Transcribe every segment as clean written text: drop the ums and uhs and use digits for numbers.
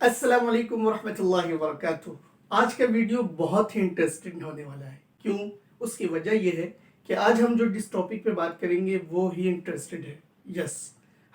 अस्सलाम वालेकुम वरहमतुल्लाहि वबरकातुहू। आज का वीडियो बहुत ही इंटरेस्टिंग होने वाला है। क्यों? उसकी वजह यह है कि आज हम जो जिस टॉपिक पे बात करेंगे वो ही इंटरेस्टेड है। यस,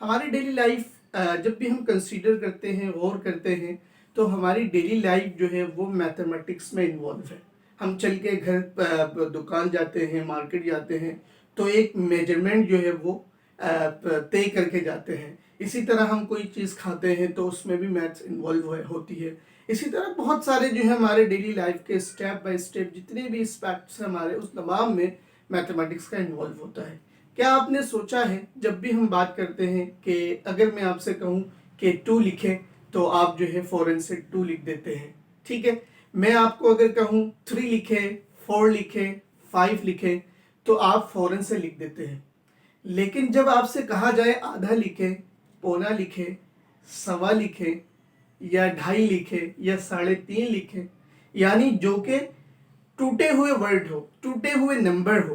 हमारी डेली लाइफ जब भी हम कंसीडर करते हैं, गौर करते हैं, तो हमारी डेली लाइफ जो है वो मैथमेटिक्स में इन्वॉल्व है। हम चल के घर दुकान जाते हैं, मार्केट जाते हैं, तो एक मेजरमेंट जो है वो तय करके जाते हैं। इसी तरह हम कोई चीज़ खाते हैं तो उसमें भी मैथ्स इन्वॉल्व होती है। इसी तरह बहुत सारे जो है हमारे डेली लाइफ के स्टेप बाय स्टेप जितने भी एस्पेक्ट्स हैं हमारे, उस तमाम में मैथमेटिक्स का इन्वॉल्व होता है। क्या आपने सोचा है जब भी हम बात करते हैं कि अगर मैं आपसे कहूँ कि 2 लिखें तो आप जो है फ़ौरन से 2 लिख देते हैं, ठीक है। मैं आपको अगर कहूँ 3 लिखें, 4 लिखें, 5 लिखें तो आप फ़ौरन से लिख देते हैं। लेकिन जब आपसे कहा जाए आधा लिखे, पौना लिखे, सवा लिखे या ढाई लिखे या 3.5 लिखे, यानी जो कि टूटे हुए वर्ड हो, टूटे हुए नंबर हो,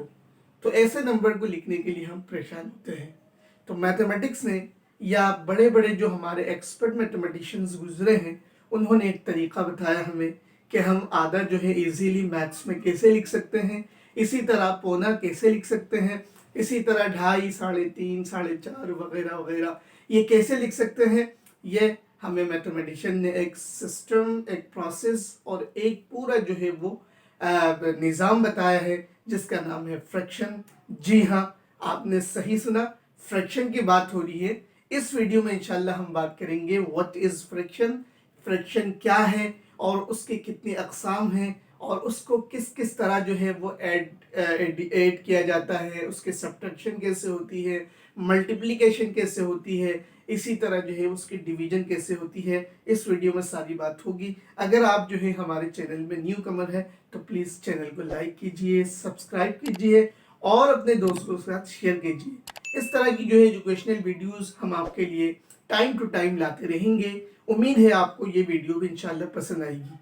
तो ऐसे नंबर को लिखने के लिए हम परेशान होते हैं। तो मैथमेटिक्स ने या बड़े बड़े जो हमारे एक्सपर्ट मैथमेटिशियंस गुजरे हैं, उन्होंने एक तरीका बताया हमें कि हम आधा जो है इजीली मैथ्स में कैसे लिख सकते हैं, इसी तरह पौना कैसे लिख सकते हैं, इसी तरह ढाई, 3.5, 4.5 वगैरह वगैरह ये कैसे लिख सकते हैं। ये हमें मैथमेटिशियन ने एक सिस्टम, एक प्रोसेस और एक पूरा जो है वो निज़ाम बताया है जिसका नाम है फ्रैक्शन। जी हाँ, आपने सही सुना, फ्रैक्शन की बात हो रही है। इस वीडियो में इंशाल्लाह हम बात करेंगे व्हाट इज़ फ्रैक्शन, फ्रैक्शन क्या है और उसके कितने अक़साम हैं और उसको किस किस तरह जो है वो ऐड किया जाता है, उसके सब्ट्रैक्शन कैसे होती है, मल्टीप्लिकेशन कैसे होती है, इसी तरह जो है उसकी डिवीजन कैसे होती है। इस वीडियो में सारी बात होगी। अगर आप जो है हमारे चैनल में न्यू कमर है तो प्लीज़ चैनल को लाइक कीजिए, सब्सक्राइब कीजिए और अपने दोस्तों के साथ शेयर कीजिए। इस तरह की जो है एजुकेशनल वीडियोस हम आपके लिए टाइम टू टाइम लाते रहेंगे। उम्मीद है आपको ये वीडियो भी इंशाल्लाह पसंद आएगी।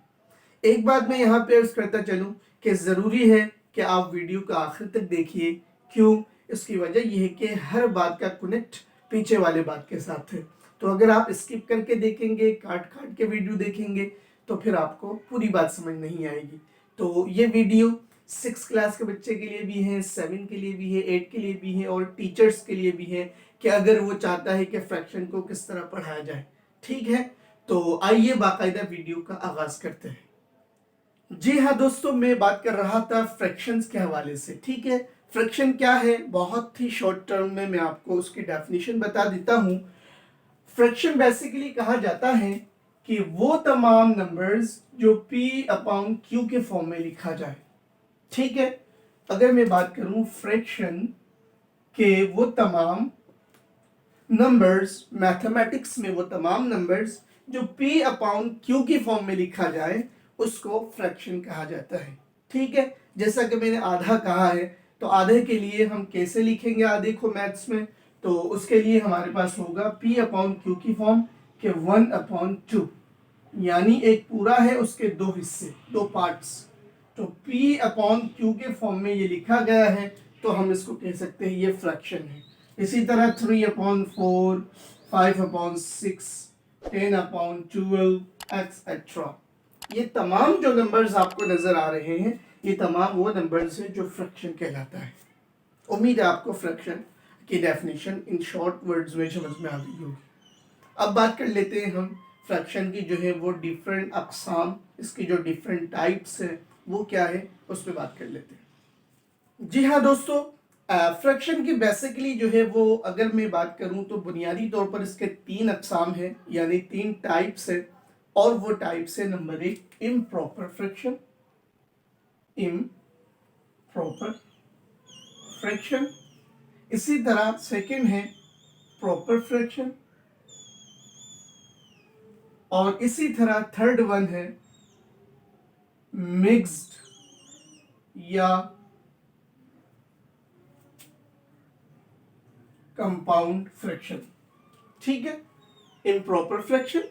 एक बात मैं यहाँ पे अर्ज करता चलूँ कि ज़रूरी है कि आप वीडियो को आखिर तक देखिए। क्यों? इसकी वजह यह है कि हर बात का कनेक्ट पीछे वाले बात के साथ है। तो अगर आप स्किप करके देखेंगे, काट काट के वीडियो देखेंगे, तो फिर आपको पूरी बात समझ नहीं आएगी। तो ये वीडियो 6 क्लास के बच्चे के लिए भी है, 7 के लिए भी है, 8 के लिए भी है और टीचर्स के लिए भी है कि अगर वो चाहता है कि फ्रैक्शन को किस तरह पढ़ाया जाए। ठीक है, तो आइए बाकायदा वीडियो का आगाज करते हैं। जी हाँ दोस्तों, मैं बात कर रहा था फ्रैक्शंस के हवाले से। ठीक है, फ्रैक्शन क्या है, बहुत ही शॉर्ट टर्म में मैं आपको उसकी डेफिनेशन बता देता हूँ। फ्रैक्शन बेसिकली कहा जाता है कि वो तमाम नंबर्स जो P अपॉन Q के फॉर्म में लिखा जाए। ठीक है, अगर मैं बात करूं फ्रैक्शन के वो तमाम नंबर्स, मैथमेटिक्स में वो तमाम नंबर्स जो P अपॉन Q की फॉर्म में लिखा जाए, उसको फ्रैक्शन कहा जाता है। ठीक है, जैसा कि मैंने आधा कहा है, तो आधे के लिए हम कैसे लिखेंगे आधे को मैथ्स में, तो उसके लिए हमारे पास होगा P अपॉन Q की फॉर्म के 1/2, यानी एक पूरा है उसके 2 हिस्से, 2 पार्ट्स। तो P अपॉन Q के फॉर्म में ये लिखा गया है, तो हम इसको कह सकते हैं ये फ्रैक्शन है। इसी तरह 3/4, 5/6, 10/12 एक्सेट्रा। ये तमाम जो नंबर्स आपको नजर आ रहे हैं, ये तमाम वो नंबर्स हैं जो फ्रैक्शन कहलाता है। उम्मीद है आपको फ्रैक्शन की डेफिनेशन इन शॉर्ट वर्ड्स में समझ में आ गई होगी। अब बात कर लेते हैं हम फ्रैक्शन की जो है वो डिफरेंट अक़साम, इसकी जो डिफरेंट टाइप्स हैं वो क्या है, उस पर बात कर लेते हैं। जी हाँ दोस्तों, फ्रैक्शन की बेसिकली जो है वो अगर मैं बात करूं तो बुनियादी तौर पर इसके 3 अक़साम हैं, यानी 3 टाइप्स है। और वो टाइप्स है, number 1 improper fraction, improper fraction. इसी तरह सेकंड है प्रॉपर फ्रैक्शन और इसी तरह थर्ड वन है मिक्स्ड या कंपाउंड फ्रैक्शन। ठीक है, इम्प्रॉपर फ्रैक्शन,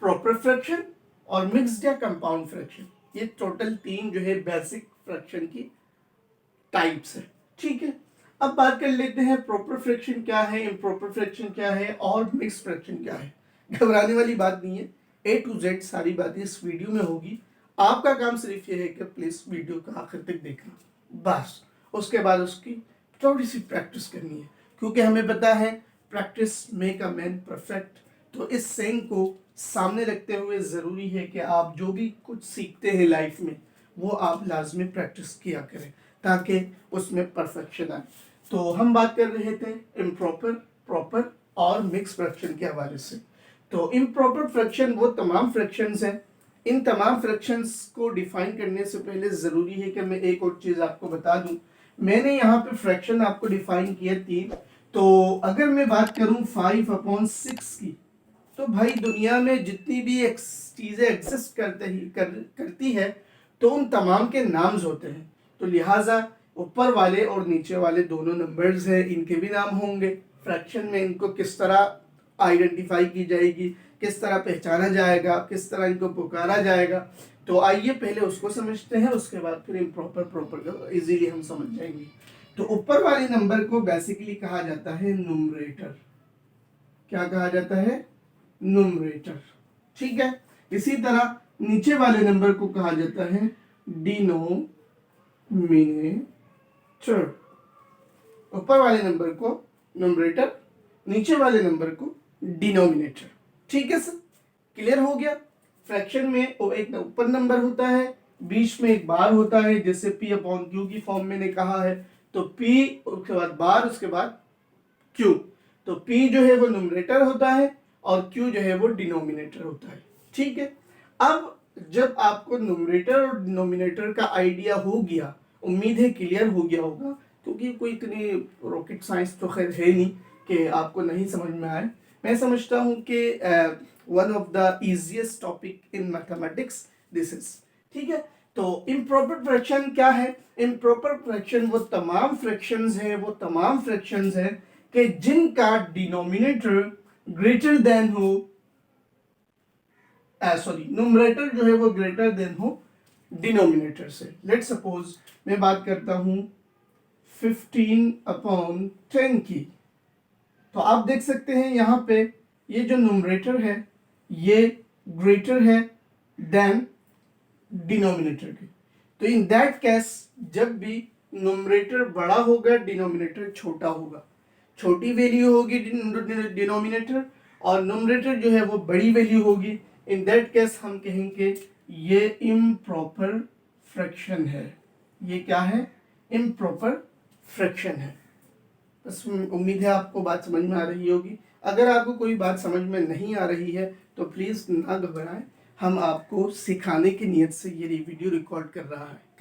प्रॉपर फ्रैक्शन और मिक्स्ड या कंपाउंड फ्रैक्शन, ये टोटल 3 जो है बेसिक फ्रैक्शन की टाइप्स है। ठीक है, अब बात कर लेते हैं प्रॉपर फ्रैक्शन क्या है, इम्प्रॉपर फ्रैक्शन क्या है और मिक्स्ड फ्रैक्शन क्या है। घबराने वाली बात नहीं है, A to Z सारी बातें इस वीडियो में होगी। आपका काम सिर्फ ये है कि प्लीज वीडियो का आखिर तक देखना, बस। उसके बाद उसकी थोड़ी सी प्रैक्टिस करनी है, क्योंकि हमें पता है practice make a man perfect. तो इस सेइंग को सामने रखते हुए ज़रूरी है कि आप जो भी कुछ सीखते हैं लाइफ में वो आप लाजमी प्रैक्टिस किया करें ताकि उसमें परफेक्शन आए। तो हम बात कर रहे थे इम्प्रॉपर, प्रॉपर और मिक्स फ्रैक्शन के हवाले से। तो इम्प्रॉपर फ्रैक्शन वो तमाम फ्रैक्शंस हैं। इन तमाम फ्रैक्शंस को डिफाइन करने से पहले ज़रूरी है कि मैं एक और चीज़ आपको बता दूं। मैंने यहाँ पे फ्रैक्शन आपको डिफाइन किया 3। तो अगर मैं बात करूं 5/6 की, तो भाई दुनिया में जितनी भी चीज़ें एग्जिस्ट करती है तो उन तमाम के नाम्स होते हैं। तो लिहाजा ऊपर वाले और नीचे वाले दोनों नंबर्स हैं, इनके भी नाम होंगे। फ्रैक्शन में इनको किस तरह आइडेंटिफाई की जाएगी, किस तरह पहचाना जाएगा, किस तरह इनको पुकारा जाएगा। तो आइए पहले उसको समझते हैं, उसके बाद फिर इम्प्रॉपर प्रॉपर को इजीली हम समझ जाएंगे। तो ऊपर वाले नंबर को बेसिकली कहा जाता है न्यूमरेटर। क्या कहा जाता है? न्यूमरेटर। ठीक है। इसी तरह नीचे वाले नंबर को कहा जाता है डिनोमिनेटर। ऊपर वाले नंबर को न्यूमरेटर, नीचे वाले नंबर को डिनोमिनेटर। ठीक है सर, क्लियर हो गया। फ्रैक्शन में वो एक ऊपर नंबर होता है, बीच में एक बार होता है, जैसे P/Q की फॉर्म मैंने कहा है। तो P उसके बाद बार, उसके बाद Q। तो P जो है वो न्यूमरेटर होता है और Q जो है वो डिनोमिनेटर होता है। ठीक है। अब जब आपको न्यूमरेटर और डिनोमिनेटर का आइडिया हो गया, उम्मीद है क्लियर हो गया होगा, क्योंकि कोई इतनी रॉकेट साइंस तो खैर है नहीं कि आपको नहीं समझ में आए। मैं समझता हूँ कि one of the easiest topic in mathematics this is. ठीक है। तो इम्प्रॉपर फ्रैक्शन क्या है? इम्प्रॉपर फ्रैक्शन वो तमाम फ्रैक्शंस हैं कि जिनका डिनोमिनेटर ग्रेटर देन हो, सॉरी न्यूमरेटर जो है वो ग्रेटर देन हो डिनोमिनेटर से। लेट सपोज मैं बात करता हूं 15/10 की। तो आप देख सकते हैं यहां पे ये जो न्यूमरेटर है ये ग्रेटर है देन डिनोमिनेटर के। तो इन दैट केस जब भी न्यूमरेटर बड़ा होगा डिनोमिनेटर छोटा होगा, छोटी वैल्यू होगी डिनोमिनेटर और न्यूमरेटर जो है वो बड़ी वैल्यू होगी। इन दैट केस हम कहेंगे ये इम्प्रॉपर फ्रैक्शन है। ये क्या है? इम्प्रॉपर फ्रैक्शन है। बस उम्मीद है आपको बात समझ में आ रही होगी। अगर आपको कोई बात समझ में नहीं आ रही है तो प्लीज़ ना घबराएं, हम आपको सिखाने की नीयत से ये वीडियो रिकॉर्ड कर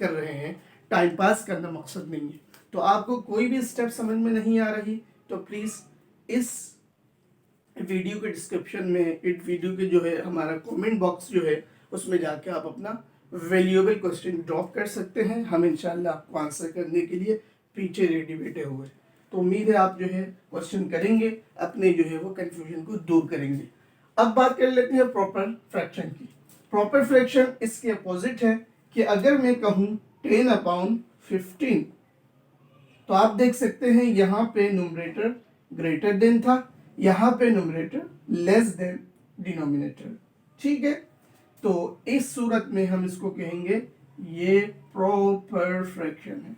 रहे हैं। टाइम पास करना मकसद नहीं है। तो आपको कोई भी स्टेप समझ में नहीं आ रही तो प्लीज़ इस वीडियो के डिस्क्रिप्शन में, इस वीडियो के जो है हमारा कमेंट बॉक्स जो है उसमें जाके आप अपना वैल्यूएबल क्वेश्चन ड्रॉप कर सकते हैं। हम इंशाल्लाह आपको आंसर करने के लिए पीछे रेडी बैठे हुए। तो उम्मीद है आप जो है क्वेश्चन करेंगे, अपने जो है वो कंफ्यूजन को दूर करेंगे। अब बात कर लेते हैं प्रॉपर फ्रैक्शन की। प्रॉपर फ्रैक्शन इसके अपोजिट है कि अगर मैं कहूँ 10/15, तो आप देख सकते हैं यहाँ पे न्यूमरेटर ग्रेटर देन था, यहाँ पे न्यूमरेटर लेस देन डिनोमिनेटर। ठीक है। तो इस सूरत में हम इसको कहेंगे ये प्रॉपर फ्रैक्शन है।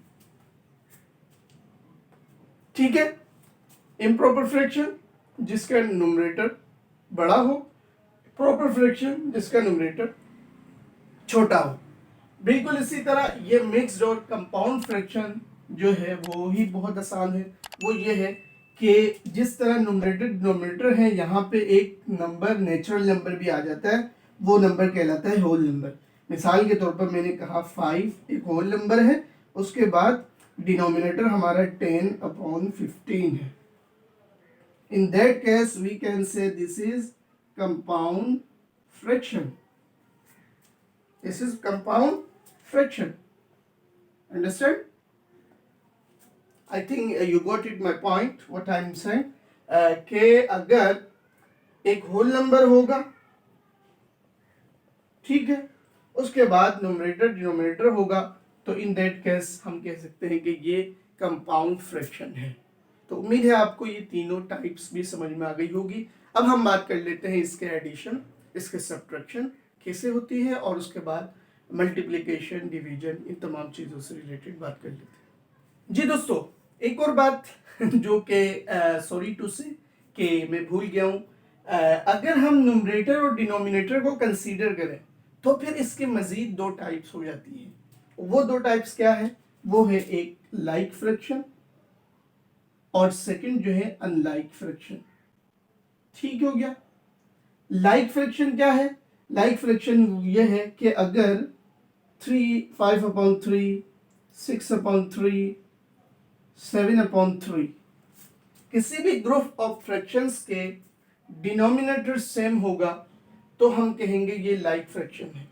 ठीक है। इम्प्रॉपर फ्रैक्शन जिसका न्यूमरेटर बड़ा हो, प्रॉपर फ्रैक्शन जिसका न्यूमरेटर छोटा हो। बिल्कुल इसी तरह ये मिक्स्ड और कंपाउंड फ्रैक्शन जो है वो ही बहुत आसान है। वो ये है कि जिस तरह न्यूमरेटर डिनोमिनेटर है, यहाँ पे एक नंबर नेचुरल नंबर भी आ जाता है, वो नंबर कहलाता है होल नंबर। मिसाल के तौर पर मैंने कहा 5 एक होल नंबर है, उसके बाद डिनोमिनेटर हमारा 10/15 है। In that case we can say this is compound fraction. This is compound fraction. Understand? I think you got it my point. What I am saying कि अगर एक होल नंबर होगा, ठीक है, उसके बाद न्यूमरेटर डिनोमिनेटर होगा, तो इन दैट केस हम कह सकते हैं कि ये कंपाउंड फ्रैक्शन है। तो उम्मीद है आपको ये तीनों टाइप्स भी समझ में आ गई होगी। अब हम बात कर लेते हैं इसके एडिशन, इसके सब्ट्रैक्शन कैसे होती है और उसके बाद मल्टीप्लिकेशन, डिवीजन, इन तमाम चीज़ों से रिलेटेड बात कर लेते हैं। जी दोस्तों, एक और बात जो कि सॉरी टू से कि मैं भूल गया हूँ, अगर हम न्यूमरेटर और डिनोमिनेटर को कंसीडर करें तो फिर इसके मज़ीद दो टाइप्स हो जाती हैं। वो दो टाइप्स क्या है? वो है एक लाइक फ्रैक्शन और सेकंड जो है अनलाइक फ्रैक्शन। ठीक हो गया। लाइक फ्रैक्शन क्या है? लाइक फ्रैक्शन ये है कि अगर 5/3, 6/3, 7/3 किसी भी ग्रुप ऑफ फ्रैक्शंस के डिनोमिनेटर सेम होगा तो हम कहेंगे ये लाइक फ्रैक्शन है।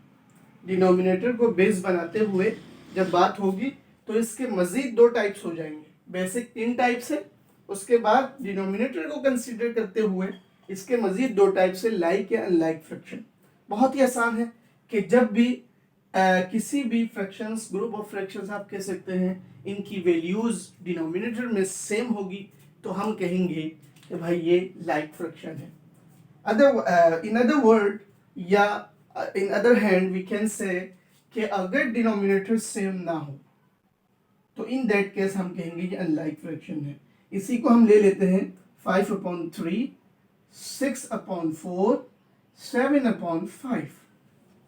डिनोमिनेटर को बेस बनाते हुए जब बात होगी तो इसके मजीद दो टाइप्स हो जाएंगे। बेसिक 3 टाइप्स है, उसके बाद डिनोमिनेटर को कंसीडर करते हुए इसके मजीद दो टाइप्स है, लाइक या अनलाइक फ्रैक्शन। बहुत ही आसान है कि जब भी किसी भी फ्रैक्शंस, ग्रुप ऑफ फ्रैक्शंस आप कह सकते हैं, इनकी वैल्यूज डिनोमिनेटर में सेम होगी तो हम कहेंगे कि भाई ये लाइक फ्रैक्शन है। इन अदर वर्ड या in other hand we can say कि अगर डिनोमिनेटर सेम ना हो तो इन दैट केस हम कहेंगे ये अनलाइक फ्रैक्शन है। इसी को हम ले लेते हैं 5/3, 6/4, 7/5।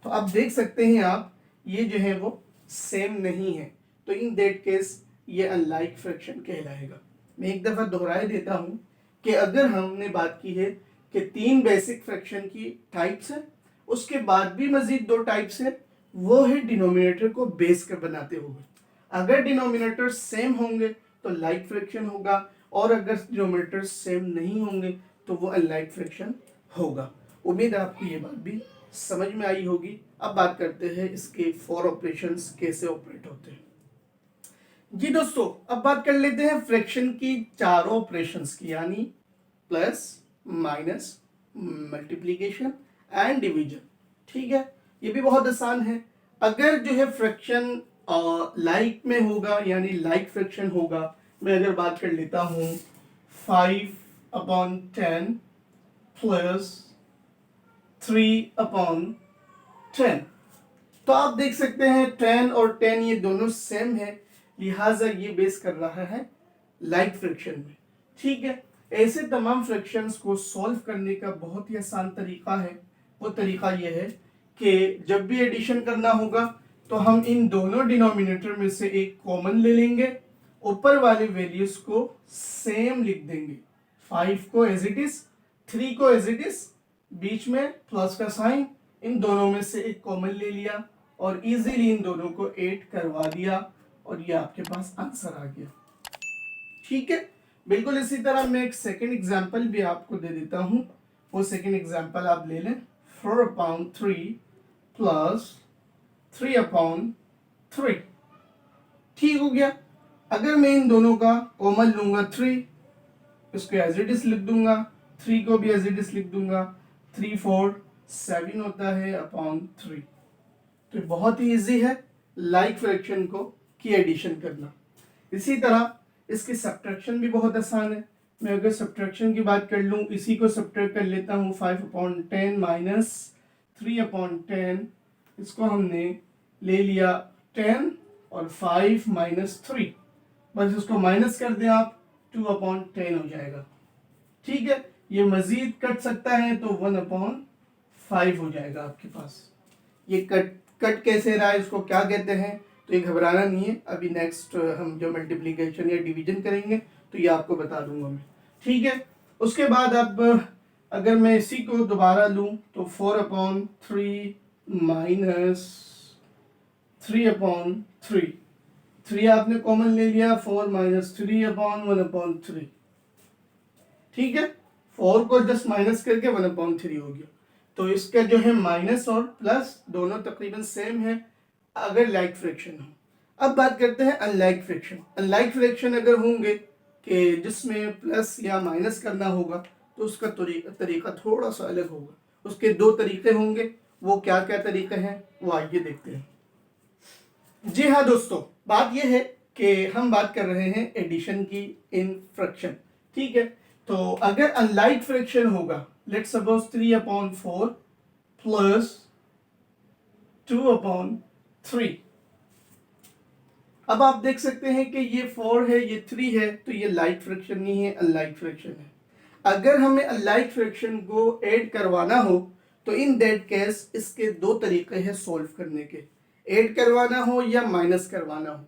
तो आप देख सकते हैं आप ये जो है वो सेम नहीं है, तो इन दैट केस ये अनलाइक फ्रैक्शन कहलाएगा। मैं एक दफ़ा दोहराए देता हूँ कि अगर हमने बात की है कि 3 बेसिक फ्रैक्शन की टाइप्स है, उसके बाद भी मजीद 2 टाइप्स है, वो है डिनोमिनेटर को बेस कर बनाते हुए। अगर डिनोमिनेटर सेम होंगे तो लाइक फ्रैक्शन होगा और अगर डिनोमिनेटर सेम नहीं होंगे तो वो अनलाइक फ्रैक्शन होगा। उम्मीद है आपको ये बात भी समझ में आई होगी। अब बात करते हैं इसके 4 ऑपरेशंस कैसे ऑपरेट होते हैं। जी दोस्तों, अब बात कर लेते हैं फ्रैक्शन की चारों ऑपरेशंस की, यानी plus, minus, multiplication and division. ठीक है, ये भी बहुत आसान है। अगर जो है फ्रैक्शन लाइक में होगा यानी लाइक फ्रैक्शन होगा, मैं अगर बात कर लेता हूँ 5/10 प्लस 3/10, तो आप देख सकते हैं 10 और 10 ये दोनों सेम है, लिहाजा ये बेस कर रहा है लाइक फ्रैक्शन में। ठीक है, ऐसे तमाम फ्रैक्शंस को सॉल्व करने का बहुत ही आसान तरीका है। वो तरीका ये है कि जब भी एडिशन करना होगा तो हम इन दोनों डिनोमिनेटर में से एक कॉमन ले लेंगे, ऊपर वाले वैल्यूज को सेम लिख देंगे। 5 को एज इट इज, 3 को एज इट इज, बीच में प्लस का साइन, इन दोनों में से एक कॉमन ले लिया और इजीली इन दोनों को ऐड करवा दिया और ये आपके पास आंसर आ गया। ठीक है, बिल्कुल इसी तरह मैं एक सेकंड एग्जांपल भी आपको दे देता हूं। वो सेकंड एग्जांपल आप ले लें, 4/3 प्लस 3/3। ठीक हो गया। अगर मैं इन दोनों का कॉमन लूंगा 3, इसको एज इट इज लिख दूंगा, 3 को भी एज इट इज लिख दूंगा, 3 4 7 होता है अपॉन 3। तो बहुत ही इजी है लाइक फ्रैक्शन को की एडिशन करना। इसी तरह इसकी सब्ट्रैक्शन भी बहुत आसान है। मैं अगर सब्ट्रैक्शन की बात कर लूँ, इसी को सब्ट्रैक्ट कर लेता हूँ, 5/10 माइनस 3/10, इसको हमने ले लिया 10 और 5 माइनस 3, बस इसको माइनस कर दें आप, 2/10 हो जाएगा। ठीक है, ये मजीद कट सकता है तो 1/5 हो जाएगा आपके पास। ये कट कैसे रहा है, इसको क्या कहते हैं, तो ये घबराना नहीं है। अभी नेक्स्ट हम जो मल्टीप्लिकेशन या डिवीजन करेंगे तो ये आपको बता दूंगा मैं। ठीक है, उसके बाद अब अगर मैं इसी को दोबारा लूं तो 4/3 माइनस 3/3, 3 आपने कॉमन ले लिया, 4 माइनस 3/1/3। ठीक है, 4 को जस्ट माइनस करके 1/3 हो गया। तो इसका जो है माइनस और प्लस दोनों तकरीबन सेम है अगर लाइक फ्रैक्शन हो। अब बात करते हैं अनलाइक फ्रैक्शन। अनलाइक फ्रैक्शन अगर होंगे कि जिसमें प्लस या माइनस करना होगा तो उसका तरीका थोड़ा सा अलग होगा। उसके 2 तरीके होंगे, वो क्या क्या तरीके हैं वो आइए देखते हैं। जी हाँ दोस्तों, बात यह है कि हम बात कर रहे हैं एडिशन की इन फ्रैक्शन। ठीक है, तो अगर अनलाइक फ्रैक्शन होगा, लेट्स सपोज 3/4 प्लस 2/3। अब आप देख सकते हैं कि ये 4 है, ये 3 है, तो ये लाइक फ्रैक्शन नहीं है, अनलाइक फ्रैक्शन है। अगर हमें अनलाइक फ्रैक्शन को ऐड करवाना हो तो इन दैट केस इसके दो तरीके हैं सॉल्व करने के, ऐड करवाना हो या माइनस करवाना हो।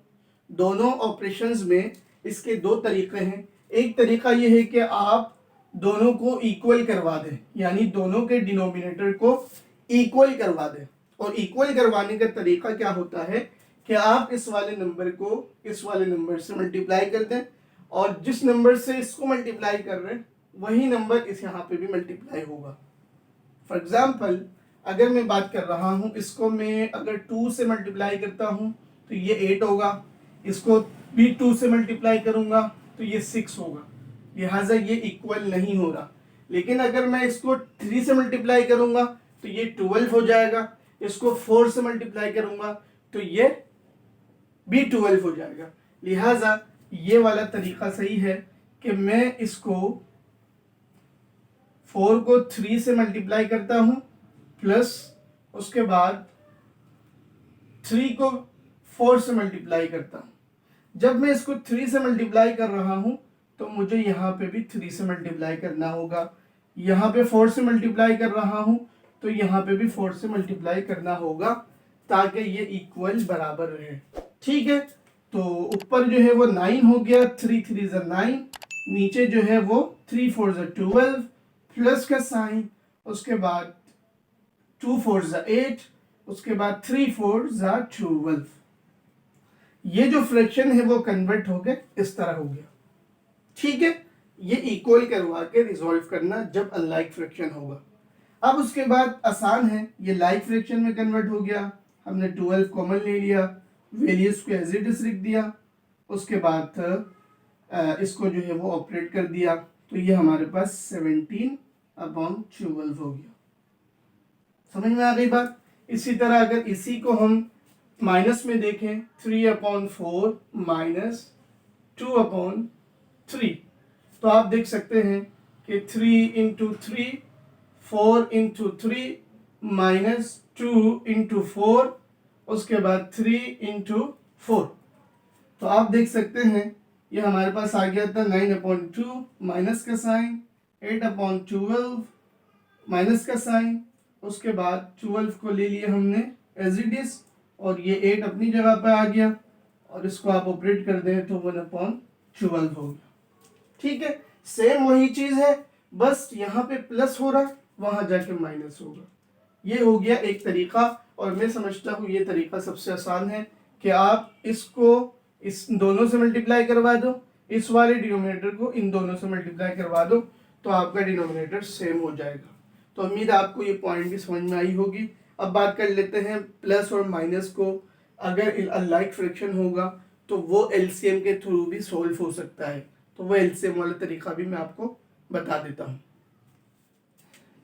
दोनों ऑपरेशंस में इसके दो तरीके हैं। एक तरीका ये है कि आप दोनों को इक्वल करवा दें, यानी दोनों के डिनोमिनेटर को इक्वल करवा दें। और इक्वल करवाने का तरीका क्या होता है कि आप इस वाले नंबर को इस वाले नंबर से मल्टीप्लाई कर दें, और जिस नंबर से इसको मल्टीप्लाई कर रहे हैं वही नंबर इस यहाँ पे भी मल्टीप्लाई होगा। फॉर एग्जाम्पल अगर मैं बात कर रहा हूँ, इसको मैं अगर 2 से मल्टीप्लाई करता हूँ तो ये 8 होगा, इसको भी 2 से मल्टीप्लाई करूंगा तो ये 6 होगा, लिहाजा ये इक्वल नहीं हो रहा। लेकिन अगर मैं इसको 3 से मल्टीप्लाई करूंगा तो ये 12 हो जाएगा, इसको 4 से मल्टीप्लाई करूंगा तो ये भी 12 हो जाएगा। लिहाजा ये वाला तरीका सही है कि मैं इसको 4 को 3 से मल्टीप्लाई करता हूं, प्लस उसके बाद 3 को 4 से मल्टीप्लाई करता हूं। जब मैं इसको 3 से मल्टीप्लाई कर रहा हूं तो मुझे यहाँ पे भी 3 से मल्टीप्लाई करना होगा, यहाँ पे 4 से मल्टीप्लाई कर रहा हूं तो यहाँ पे भी 4 से मल्टीप्लाई करना होगा, ताकि ये इक्वल बराबर रहे। ठीक है, तो ऊपर जो है वो 9 हो गया, 3 3 ज़ा 9, नीचे जो है वो 3 4 ज़ा 12, प्लस का साइन, उसके बाद 2 4 ज़ा 8, उसके बाद 3 4 ज़ा 12। ये जो फ्रैक्शन है वो कन्वर्ट हो गया इस तरह हो गया। ठीक है, ये इक्वल करवा के रिजॉल्व करना जब अनलाइक फ्रैक्शन होगा। अब उसके बाद आसान है, ये लाइक फ्रैक्शन में कन्वर्ट हो गया, हमने 12 कॉमन ले लिया, वैल्यूज को एज इट इज लिख दिया, उसके बाद इसको जो है वो ऑपरेट कर दिया, तो ये हमारे पास 17/12 हो गया। समझ में आ गई बात। इसी तरह अगर इसी को हम माइनस में देखें, 3/4 माइनस 2/3, तो आप देख सकते हैं कि 3 × 3, 4 × 3 माइनस 2 × 4, उसके बाद 3 × 4, तो आप देख सकते हैं ये हमारे पास आ गया था 9/2 माइनस का साइन, 8/12 माइनस का साइन, उसके बाद 12 को ले लिया हमने एज इट इज, और ये 8 अपनी जगह पे आ गया, और इसको आप ऑपरेट कर दें तो 1/12 हो गया। ठीक है, सेम वही चीज है, बस यहाँ पे प्लस हो रहा, वहां जाके माइनस होगा। ये हो गया एक तरीका, और मैं समझता हूँ ये तरीका सबसे आसान है कि आप इसको इस दोनों से मल्टीप्लाई करवा दो, इस वाले डिनोमिनेटर को इन दोनों से मल्टीप्लाई करवा दो, तो आपका डिनोमिनेटर सेम हो जाएगा। तो उम्मीद आपको ये पॉइंट भी समझ में आई होगी। अब बात कर लेते हैं प्लस और माइनस को, अगर अनलाइक फ्रैक्शन होगा तो वो एलसीएम के थ्रू भी सॉल्व हो सकता है, तो वो एलसीएम वाला तरीका भी मैं आपको बता देता हूँ।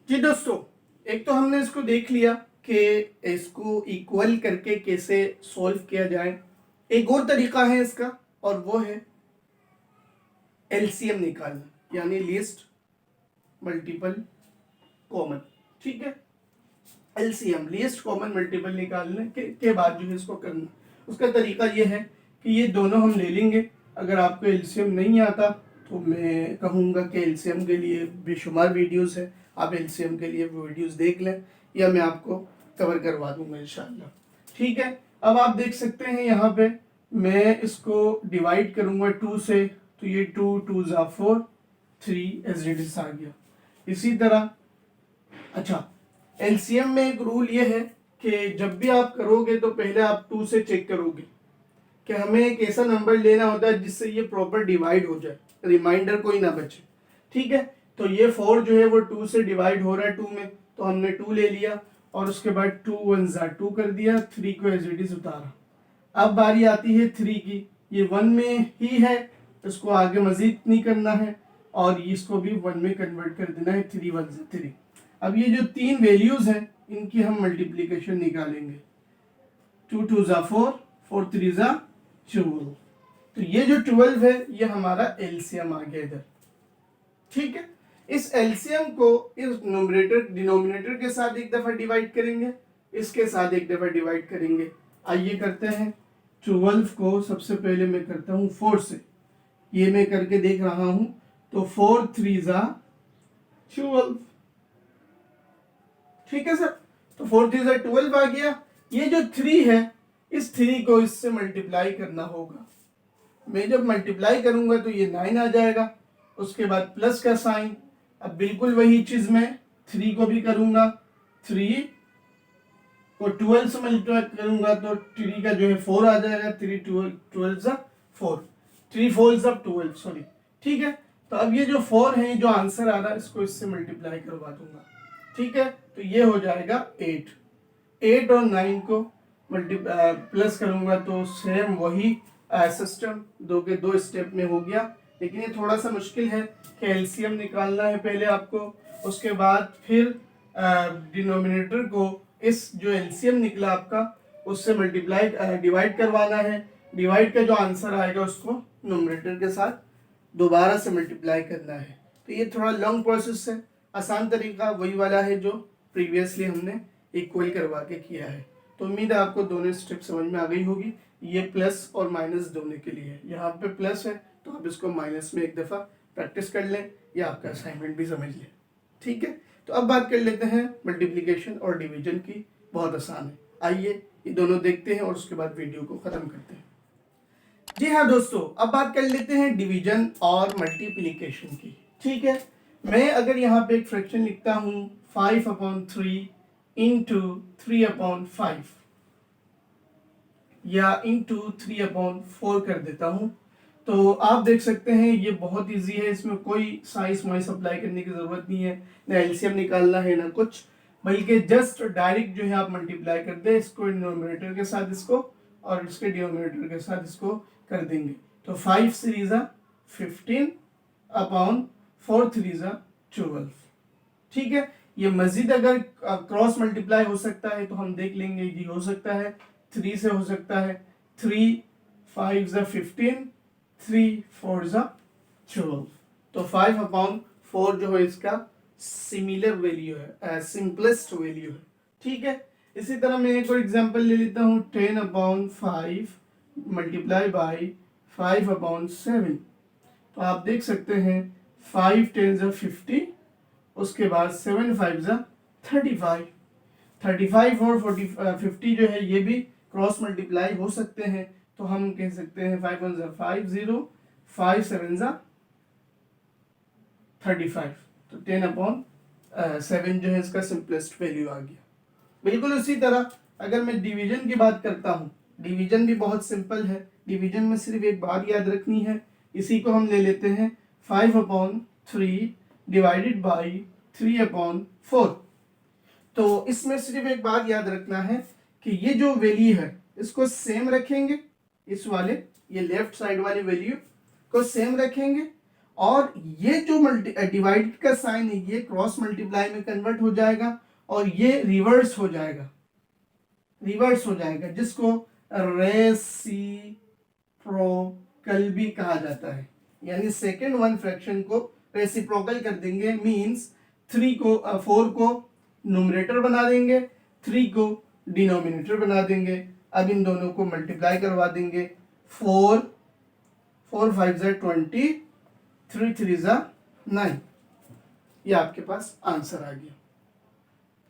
जी दोस्तों, एक तो हमने इसको देख लिया कि इसको इक्वल करके कैसे सॉल्व किया जाए। एक और तरीका है इसका, और वो है एलसीएम निकालना, यानी लीस्ट मल्टीपल कॉमन। ठीक है, एलसीएम लीस्ट कॉमन मल्टीपल निकालने के बाद जो है इसको करना, उसका तरीका ये है कि ये दोनों हम ले लेंगे। अगर आपको एलसीएम नहीं आता तो मैं कहूँगा कि एलसीएम के लिए बेशुमार वीडियोस है, आप एलसीएम के लिए वीडियोस देख लें, या मैं आपको कवर करवा दूंगा इंशाल्लाह। ठीक है, अब आप देख सकते हैं यहाँ पे मैं इसको डिवाइड करूँगा 2 से, तो ये 2 2 ज़ा 4, 3 एज इट इज आ गया। इसी तरह अच्छा, एलसीएम में एक रूल ये है कि जब भी आप करोगे तो पहले आप 2 से चेक करोगे कि हमें एक ऐसा नंबर लेना होता है जिससे ये प्रॉपर डिवाइड हो जाए, रिमाइंडर कोई ना बचे। ठीक है, तो ये 4 जो है वो 2 से डिवाइड हो रहा है 2 में, तो हमने 2 ले लिया, और उसके बाद 2 1 ज़ा 2 कर दिया, 3 को एज इट इज उतारा। अब बारी आती है 3 की, ये 1 में ही है, इसको आगे मजीद नहीं करना है, और इसको भी 1 में कन्वर्ट कर देना है, 3 1 ज़ा 3। अब ये जो तीन वैल्यूज हैं इनकी हम मल्टीप्लिकेशन निकालेंगे, 2 2 ज़ा 4, 4 3 ज़ा 12, तो ये जो 12 है ये हमारा एलसीएम आ गया इधर। ठीक है, इस एलसीएम को इस न्यूमरेटर डिनोमिनेटर के साथ एक दफा डिवाइड करेंगे, इसके साथ एक दफा डिवाइड करेंगे। आइए करते हैं। 12 को सबसे पहले मैं करता हूँ 4 से, ये मैं करके देख रहा हूं। तो 4 3 12, ठीक है सर। तो 4 3 12 आ गया। ये जो 3 है, इस 3 को इससे मल्टीप्लाई करना होगा। मैं जब मल्टीप्लाई करूंगा तो ये 9 आ जाएगा, उसके बाद प्लस का साइन। अब बिल्कुल वही चीज मैं 3 को भी करूंगा, 3 को 12 से मल्टीप्लाई करूंगा तो 3 का जो है 4 आ जाएगा, 3 12 4, 3 4 12, सॉरी, ठीक है। तो अब ये जो 4 है, जो आंसर आ रहा है, इसको इससे मल्टीप्लाई करवा दूंगा, ठीक है। तो ये हो जाएगा 8 और 9 को प्लस करूंगा तो सेम वही सिस्टम, दो के दो स्टेप में हो गया। लेकिन ये थोड़ा सा मुश्किल है कि एलसीएम निकालना है पहले आपको, उसके बाद फिर डिनोमिनेटर को इस जो एलसीएम निकला आपका उससे मल्टीप्लाई डिवाइड करवाना है। डिवाइड का जो आंसर आएगा उसको न्यूमरेटर के साथ दोबारा से मल्टीप्लाई करना है। तो ये थोड़ा लॉन्ग प्रोसेस है। आसान तरीका वही वाला है जो प्रीवियसली हमने इक्वल करवा के किया है। तो उम्मीद है आपको दोनों स्टेप समझ में आ गई होगी। ये प्लस और माइनस दोनों के लिए है, यहाँ पे प्लस है तो आप इसको माइनस में एक दफ़ा प्रैक्टिस कर लें या आपका असाइनमेंट भी समझ लें, ठीक है। तो अब बात कर लेते हैं मल्टीप्लिकेशन और डिवीजन की, बहुत आसान है। आइए ये दोनों देखते हैं और उसके बाद वीडियो को ख़त्म करते हैं। जी हाँ दोस्तों, अब बात कर लेते हैं डिवीजन और मल्टीप्लिकेशन की, ठीक है। मैं अगर यहाँ पे एक फ्रैक्शन लिखता हूँ 5/3 इंटू 3/5 या इंटू 3/4 कर देता हूँ, तो आप देख सकते हैं ये बहुत इजी है। इसमें कोई साइंस वाइंस अप्लाई करने की ज़रूरत नहीं है, ना एलसीएम निकालना है ना कुछ, बल्कि जस्ट डायरेक्ट जो है आप मल्टीप्लाई कर दें इसको न्यूमरेटर के साथ इसको और इसके डिनोमिनेटर के साथ इसको कर देंगे। तो 5 3 15/4 3 12, ठीक है। ये मजीद अगर क्रॉस मल्टीप्लाई हो सकता है तो हम देख लेंगे, ये हो सकता है 3 से हो सकता है, 3 5 15, 3 4 12। तो 5/4 जो है इसका सिमिलर वैल्यू है, सिंपलेस्ट वैल्यू है, ठीक है। इसी तरह मैं एक और एग्जांपल ले लेता हूँ 10/5 मल्टीप्लाई बाई 5/7। तो आप देख सकते हैं 5 10 50, उसके बाद 7 5 35। 35 और 50 जो है ये भी क्रॉस मल्टीप्लाई हो सकते हैं। तो हम कह सकते हैं 5 1 5 0, 5 7 35। तो 10/7 जो है इसका सिंपलेस्ट वैल्यू आ गया। बिल्कुल उसी तरह अगर मैं डिवीजन की बात करता हूँ, डिवीजन भी बहुत सिंपल है। डिवीजन में सिर्फ एक बात याद रखनी है, इसी को हम ले लेते हैं 5/3 डिवाइडेड बाई 3/4। तो इसमें सिर्फ एक बात याद रखना है कि ये जो वैल्यू है इसको सेम रखेंगे, इस वाले ये लेफ्ट साइड वाली वैल्यू को सेम रखेंगे, और ये जो डिवाइड का साइन है ये क्रॉस मल्टीप्लाई में कन्वर्ट हो जाएगा और ये रिवर्स हो जाएगा, जिसको रेसिप्रोकल भी कहा जाता है। यानी सेकेंड वन फ्रैक्शन को रेसिप्रोकल कर देंगे, मींस 4 को न्यूमरेटर बना देंगे, 3 को डिनोमिनेटर बना देंगे। अब इन दोनों को मल्टीप्लाई करवा देंगे, 4 5 20, 3 3 9। ये आपके पास आंसर आ गया,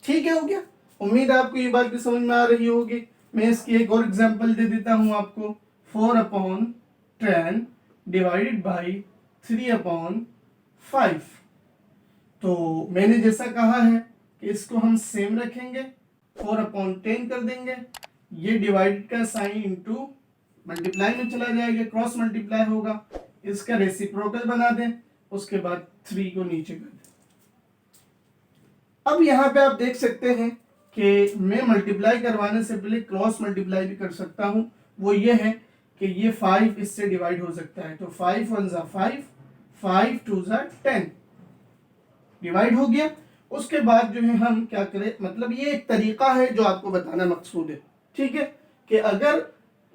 ठीक है, हो गया। उम्मीद है आपको ये बात भी समझ में आ रही होगी। मैं इसकी एक और एग्जांपल दे देता हूं आपको, 4/10 डिवाइडेड बाई 3/5। तो मैंने जैसा कहा है कि इसको हम सेम रखेंगे, 4/10 कर देंगे, ये डिवाइड का साइन इनटू मल्टीप्लाई में चला जाएगा, क्रॉस मल्टीप्लाई होगा, इसका रेसिप्रोकल बना दें, उसके बाद 3 को नीचे कर दें। अब यहाँ पे आप देख सकते हैं कि मैं मल्टीप्लाई करवाने से पहले क्रॉस मल्टीप्लाई भी कर सकता हूँ। वो ये है कि ये 5 इससे डिवाइड हो सकता है, तो 5 1 5, 5 2 10 डिवाइड हो गया। उसके बाद जो है हम क्या करें, मतलब ये एक तरीका है जो आपको बताना मकसूद है, ठीक है, कि अगर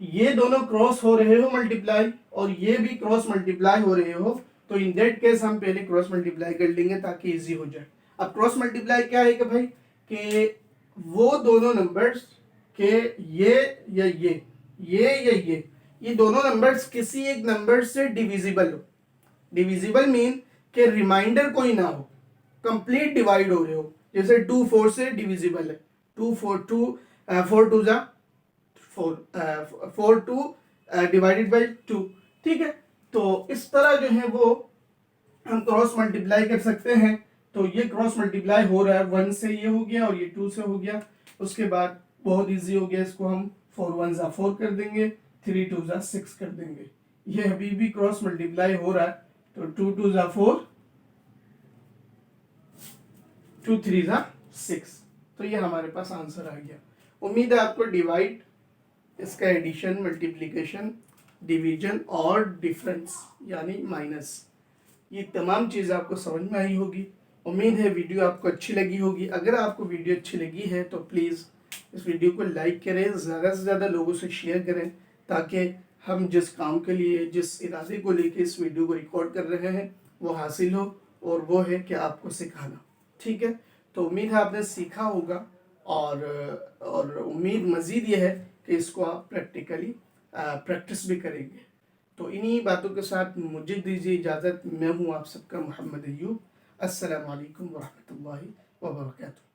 ये दोनों क्रॉस हो रहे हो मल्टीप्लाई और ये भी क्रॉस मल्टीप्लाई हो रहे हो तो इन दैट केस हम पहले क्रॉस मल्टीप्लाई कर लेंगे ताकि इजी हो जाए। अब क्रॉस मल्टीप्लाई क्या है कि भाई कि वो दोनों नंबर्स के ये या ये दोनों नंबर्स किसी एक नंबर से डिविजिबल हो। डिविजिबल मीन के रिमाइंडर कोई ना हो, कंप्लीट डिवाइड हो रहे हो। जैसे 2 4 से डिविजिबल है, 2 4 2 4 2 जा 4 2 डिवाइडेड बाई 2, ठीक है। तो इस तरह जो है वो हम क्रॉस मल्टीप्लाई कर सकते हैं। तो ये क्रॉस मल्टीप्लाई हो रहा है, 1 से ये हो गया और ये 2 से हो गया। उसके बाद बहुत इजी हो गया, इसको हम 4 1 जा 4 कर देंगे, 3 2 जा 6 कर देंगे। ये अभी भी क्रॉस मल्टीप्लाई हो रहा है। तो 2 2 जा 4, 2 3 जा 6। तो ये हमारे पास आंसर आ गया। उम्मीद है आपको डिवाइड, इसका एडिशन, मल्टीप्लिकेशन, डिवीजन और डिफरेंस यानी माइनस, ये तमाम चीज़ आपको समझ में आई होगी। उम्मीद है वीडियो आपको अच्छी लगी होगी। अगर आपको वीडियो अच्छी लगी है तो प्लीज़ इस वीडियो को लाइक करें, ज़्यादा से ज़्यादा लोगों से शेयर करें, ताकि हम जिस काम के लिए, जिस इरादे को लेके इस वीडियो को रिकॉर्ड कर रहे हैं वो हासिल हो, और वो है कि आपको सिखाना, ठीक है। तो उम्मीद है आपने सीखा होगा, और उम्मीद मज़ीद ये है कि इसको आप प्रैक्टिकली प्रैक्टिस भी करेंगे। तो इन्हीं बातों के साथ मुझे दीजिए इजाज़त। मैं हूँ आप सबका मोहम्मद अय्यूब। अस्सलाम वालेकुम वरहमतुल्लाहि वबरकातुहू।